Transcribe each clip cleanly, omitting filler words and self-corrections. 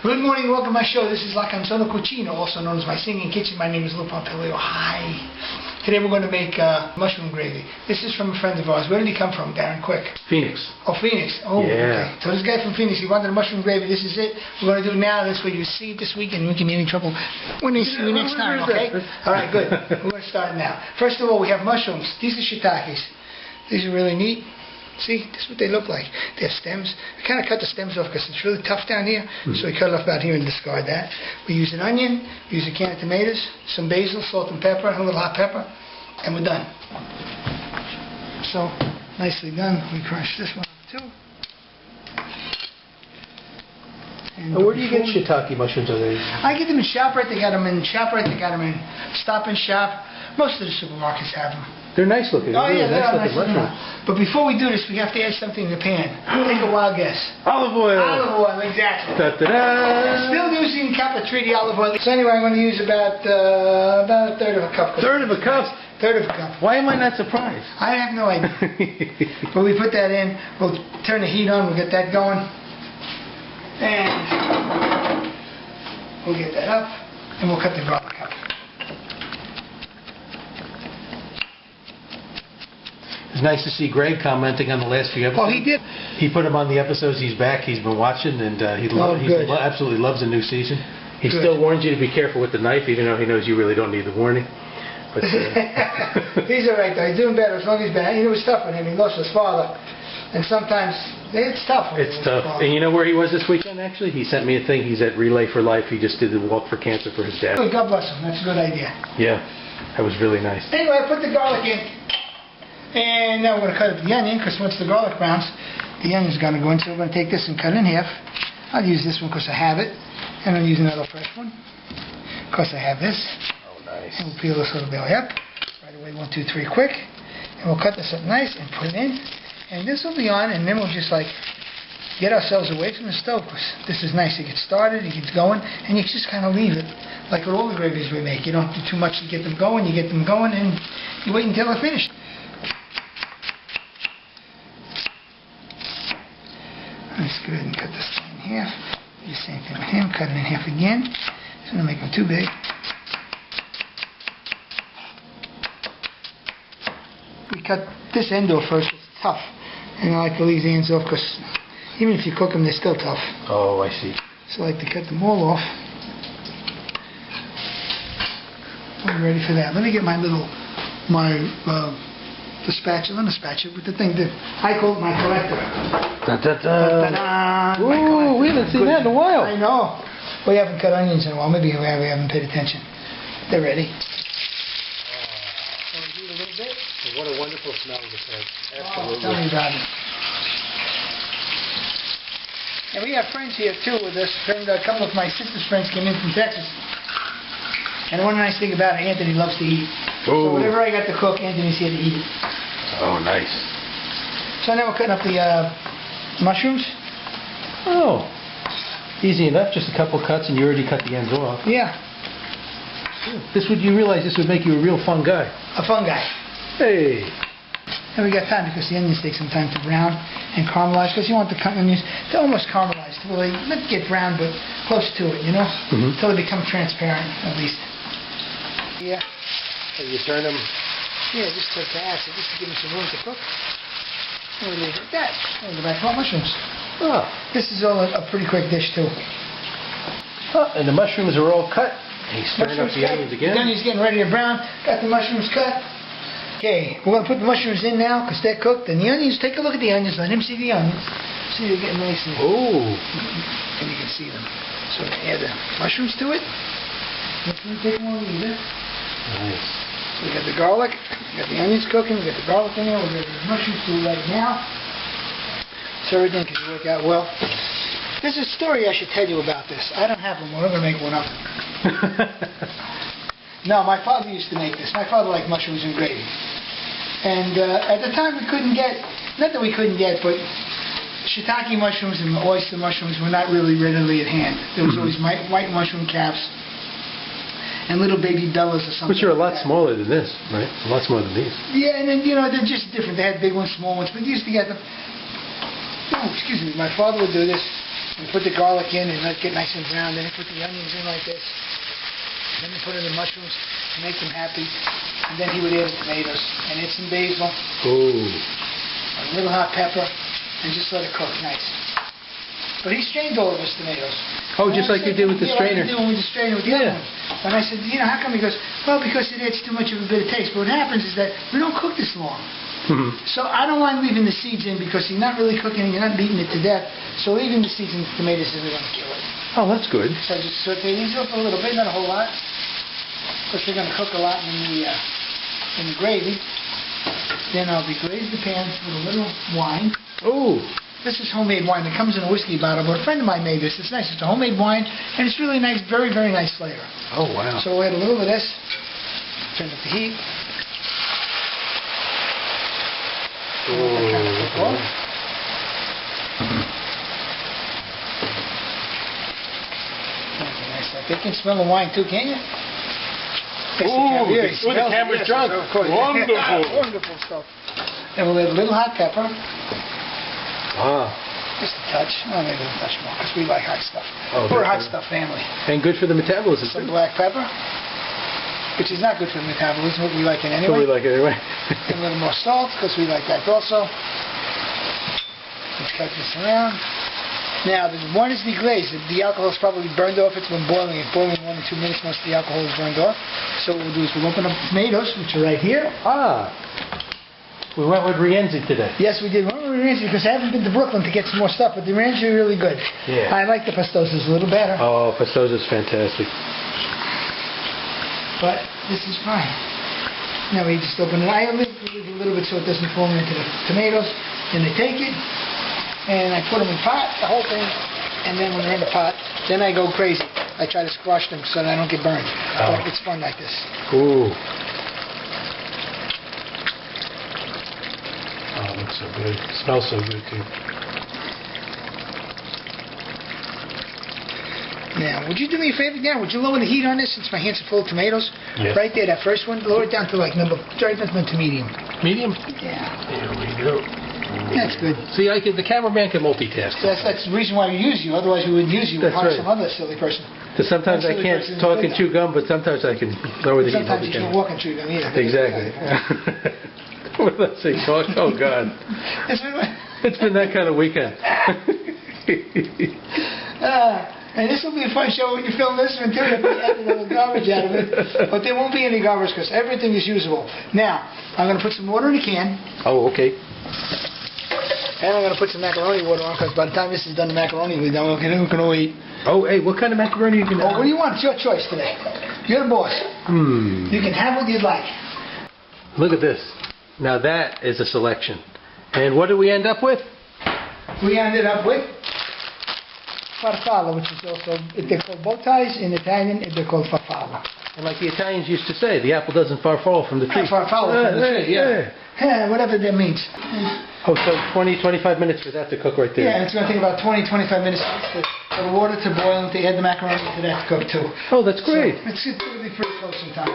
Good morning, welcome to my show. This is La Canzone Cucina, also known as my singing kitchen. My name is Pompilio. Hi. Today we're going to make mushroom gravy. This is from a friend of ours. Where did he come from, Darren? Quick. Phoenix. Oh, Phoenix. Oh, yeah. Okay. So this guy from Phoenix, he wanted a mushroom gravy. This is it. We're going to do it now. This way you see it this weekend. We can be in trouble when they see you next time, okay? All right, good. We're going to start now. First of all, we have mushrooms. These are shiitakes. These are really neat. See, this is what they look like. They have stems. We kind of cut the stems off because it's really tough down here, so we cut it off about here and discard that. We use an onion, we use a can of tomatoes, some basil, salt and pepper, and a little hot pepper, and we're done. So, nicely done. We crush this one up too. And where do you get shiitake mushrooms? Are they? I get them in ShopRite. They got them in ShopRite. They got them in Stop and Shop. Most of the supermarkets have them. They're nice looking. Oh yeah, they're nice looking mushrooms. But before we do this, we have to add something in the pan. Take a wild guess. Olive oil. Olive oil, exactly. Da-da-da. Still using Capatrini olive oil. So anyway, I'm going to use about a third of a cup. Third of a cup? Third of a cup. Why am I not surprised? I have no idea. But we put that in. We'll turn the heat on. We'll get that going. And we'll get that up. And we'll cut the garlic up. It's nice to see Greg commenting on the last few episodes. Oh, he did? He put him on the episodes. He's back. He's been watching, and he absolutely loves the new season. He still warns you to be careful with the knife, even though he knows you really don't need the warning. But he's all right, though. He's doing better as long as he's been. It was tough with him. He lost his father. And sometimes it's tough. It's tough. And you know where he was this weekend, actually? He sent me a thing. He's at Relay for Life. He just did the walk for cancer for his dad. Oh, God bless him. That's a good idea. Yeah. That was really nice. Anyway, I put the garlic in. And now we're going to cut up the onion, because once the garlic browns, the onion's going to go in. So we're going to take this and cut it in half. I'll use this one because I have it. And I'll use another fresh one because I have this. Oh, nice. And we'll peel this little belly up. Right away, 1, 2, 3, quick. And we'll cut this up nice and put it in. And this will be on, and then we'll just like get ourselves away from the stove, because this is nice. It gets started, it gets going, and you just kind of leave it. Like with all the gravies we make. You don't do too much to get them going. You get them going, and you wait until they're finished. Let's go ahead and cut this in half. Do the same thing with him. Cut it in half again. Just going to make them too big. We cut this end off first. It's tough. And I like to leave the ends off because even if you cook them, they're still tough. Oh, I see. So I like to cut them all off. We're ready for that. Let me get the spatula, not a spatula, but the thing that I call it my collector. Ooh, we haven't seen that in a while. I know. We haven't cut onions in a while. Maybe we haven't paid attention. They're ready. So we do it a little bit. What a wonderful smell this has. Oh, Absolutely. tell me about it. And we have friends here too with us. A couple of my sister's friends came in from Texas. And one nice thing about it, Anthony loves to eat. Ooh. So whatever I got to cook, Anthony's here to eat it. Oh, nice. So now we're cutting up the mushrooms. Oh, easy enough. Just a couple cuts, and you already cut the ends off. Yeah. You realize this would make you a real fun guy. A fun guy. Hey. And we got time because the onions take some time to brown and caramelize, because you want the onions to almost caramelize, to really not get brown, but close to it, you know, until they become transparent, at least. Yeah. And you turn them. Yeah, just to acid, just to give them some room to cook. And we leave it at that. And go back to our mushrooms. Oh. This is all a pretty quick dish too. Oh, and the mushrooms are all cut. He's stirring up the onions again. The onions getting ready to brown. Got the mushrooms cut. Okay, we're going to put the mushrooms in now because they're cooked. And the onions, take a look at the onions. Let him see the onions. See, they're getting nice and... Oh. And you can see them. So we're going to add the mushrooms to it. Not going to take long either. Nice. So we got the garlic, we got the onions cooking, we got the garlic in there, we're going to the mushrooms to right now. So everything can work out well. There's a story I should tell you about this. I don't have one, we're going to make one up. No, my father used to make this. My father liked mushrooms and gravy. And at the time we couldn't get, not that we couldn't get, but shiitake mushrooms and oyster mushrooms were not really readily at hand. There was always white mushroom caps and little baby bellas or something. Which are a lot like smaller than this, right? A lot smaller than these. Yeah, and then, you know, they're just different. They had big ones, small ones, but you used to get them. Oh, excuse me, my father would do this. You put the garlic in and let it get nice and brown. Then you put the onions in like this. Then you put in the mushrooms to make them happy. And then he would add the tomatoes. And add some basil. Ooh. A little hot pepper. And just let it cook nice. But he strained all of his tomatoes. Oh, just like you did with the strainer. Like you do with the strainer with the other ones. And I said, you know, how come? He goes, well, because it adds too much of a bit of taste. But what happens is that we don't cook this long. So I don't mind leaving the seeds in because you're not really cooking it, you're not beating it to death. So leaving the seeds in the tomatoes isn't going to kill it. Oh, that's good. So I just saute these up a little bit, not a whole lot. Because they're going to cook a lot in the gravy. Then I'll deglaze the pan with a little wine. Oh. This is homemade wine. It comes in a whiskey bottle. But a friend of mine made this. It's nice. It's a homemade wine, and it's really nice, very, very nice flavor. Oh, wow. So we'll add a little of this. Turn up the heat. Oh. You can smell the wine too, can't you? Ooh, the camera's drunk. Of course. Wonderful. Wonderful stuff. And we'll add a little hot pepper. Ah. Just a touch. Oh, maybe a touch more, because we like hot stuff. Oh, we're a hot stuff family. And good for the metabolism. Some black pepper, which is not good for the metabolism, but we like it anyway. But we like it anyway. And a little more salt, because we like that also. Let's cut this around. Now, the wine is deglazed. The alcohol is probably burned off. It's been boiling. It's boiling 1 or 2 minutes. Most of the alcohol is burned off. So what we'll do is we'll open up the tomatoes, which are right here. Ah. We went with Rienzi today. Yes, we did. We went with Rienzi because I haven't been to Brooklyn to get some more stuff, but the Rienzi are really good. Yeah. I like the Pastosas a little better. Oh, Pastosa's fantastic. But this is fine. Now we just open it. I leave a little bit so it doesn't fall into the tomatoes. And I take it, and I put them in pot, the whole thing, and then when they're in the pot, then I go crazy. I try to squash them so that I don't get burned. Oh. But it's fun like this. Ooh. Oh, it looks so good. It smells so good, too. Now, would you do me a favor now? Would you lower the heat on this since my hands are full of tomatoes? Yes. Right there, that first one, lower it down to like right down to medium. Medium? Yeah. There we go. That's good. See, the cameraman can multitask. So that's the reason why we use you. Otherwise, we wouldn't use you. We'd That's hire right. some other silly person. Because sometimes I can't talk and chew gum, but sometimes I can lower the heat. Sometimes you can't walk and chew them either. Exactly. What did I say? Talk? Oh, God. It's been that kind of weekend. And this will be a fun show when you film this one too. If we edit all the garbage out of it. But there won't be any garbage because everything is usable. Now, I'm going to put some water in a can. Oh, okay. And I'm going to put some macaroni water on because by the time this is done, the macaroni will be done. We can all eat. Oh, hey, what kind of macaroni are you going to have? What do you want? It's your choice today. You're the boss. You can have what you'd like. Look at this. Now that is a selection. And what do we end up with? We ended up with farfalla, which is also, they're called bow ties in Italian, they're called farfalla. And like the Italians used to say, the apple doesn't far fall from the tree. Farfalla from the tree, yeah. Whatever that means. Oh, so 20, 25 minutes for that to cook right there. Yeah, it's going to take about 20, 25 minutes for the water to boil and to add the macaroni to that to cook too. Oh, that's great. So it's going to be pretty close in time.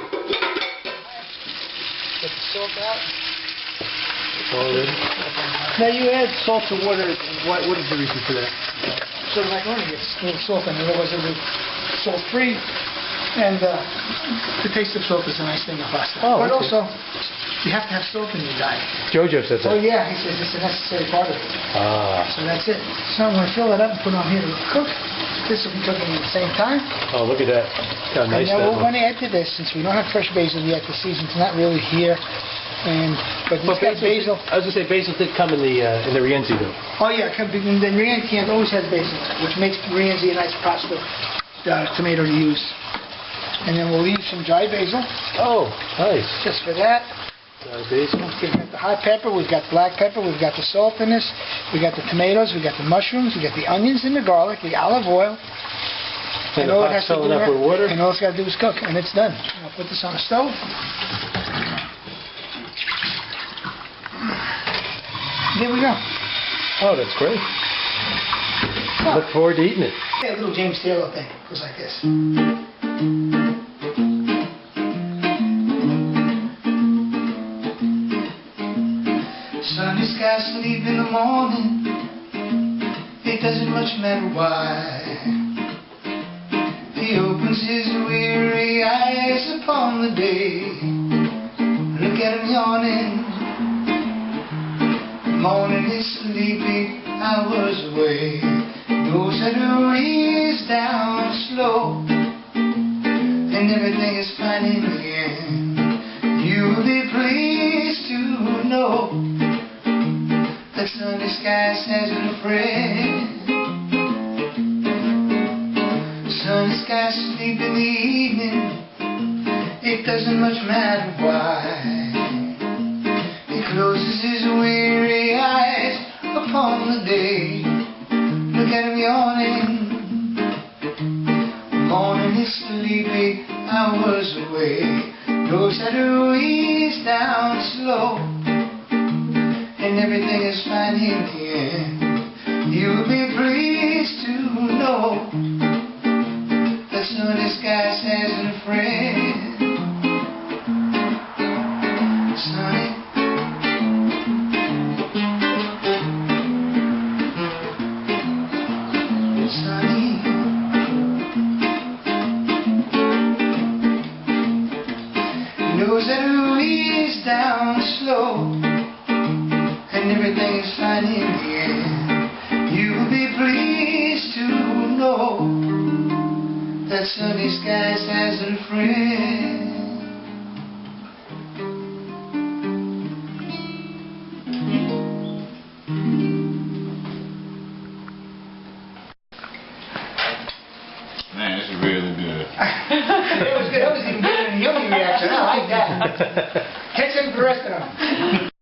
Get the salt out. It's all ready. Now you add salt to water. What is the reason for that? So the macaroni gets a little salt in it, otherwise it'll be salt-free. And the taste of salt is a nice thing in pasta. Oh, but okay. also, you have to have salt in your diet. Jojo said that. Oh yeah, he says it's a necessary part of it. Ah. So that's it. So I'm going to fill it up and put it on here to cook. This will be cooking at the same time. Oh, look at that. How nice and now that we're going to add to this, since we don't have fresh basil yet, the season's not really here. But it's got basil. I was going to say basil did come in the Rienzi though. Oh yeah, the Rienzi can always has basil, which makes Rienzi a nice pasta tomato to use. And then we'll leave some dry basil. Oh, nice. Just for that. Dry basil. We've got the hot pepper, we've got black pepper, we've got the salt in this, we've got the tomatoes, we've got the mushrooms, we've got the onions and the garlic, the olive oil. And all it has to do up with water. And all it's got to do is cook, and it's done. I'll put this on the stove. There we go. Oh, that's great. Look forward to eating it. Yeah, a little James Taylor thing. Goes like this. Sunny skies sleep in the morning. It doesn't much matter why. He opens his weary eyes upon the day. Look at him yawning. Morning is sleepy hours away. Knows how to ease down slow, and everything is fine in the end. You'll be pleased to know that sunny skies has a friend. Sunny skies sleep in the evening. It doesn't much matter why. He closes his weary eyes upon the day. Look at him yawning. Morning is sleepy hours away. Knows how to ease down slow, and everything is fine in the end. You'll be pleased to know that sunny skies has a friend. Sunny. Sunny. Knows how to ease down slow, and everything is fine in the end. You'll be pleased to know that sunny skies has a friend. Man, this is really good. It was good. That was even better than the yummy reaction. I like that.